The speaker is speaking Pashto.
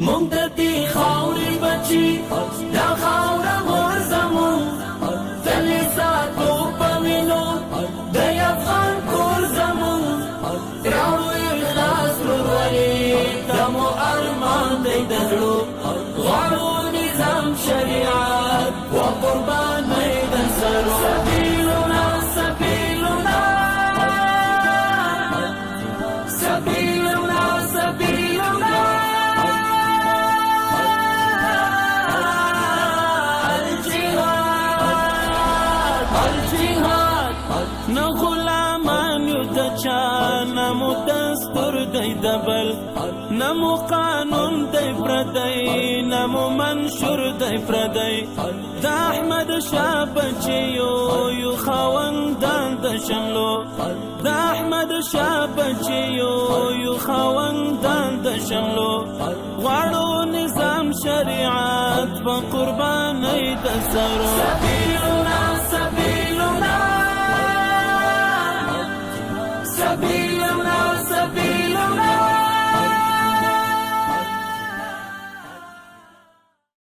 مونږ د دې خاورې بچي دا خاوره مور زمون تل ساتو په وینو د افغان کور زمون راوړو اخلاص ورولې دا مو ارمان دی د زړو غواړو نظام شریعت و قربانۍ د سرو سبیلنا سبیلنا سبیلنا سبیلنا نه غلامان یو د چا نه مو دستور دی دبل نه مو قانون دی پردی نه مو منشور دی پردی د احمد شاه بچیو یو خاوندان د شملو د احمد شاه بچیو یو خاوندان د شملو غواړو نظام شریعت په قربانۍ د سرو سبیلنا سبیلنا سبیل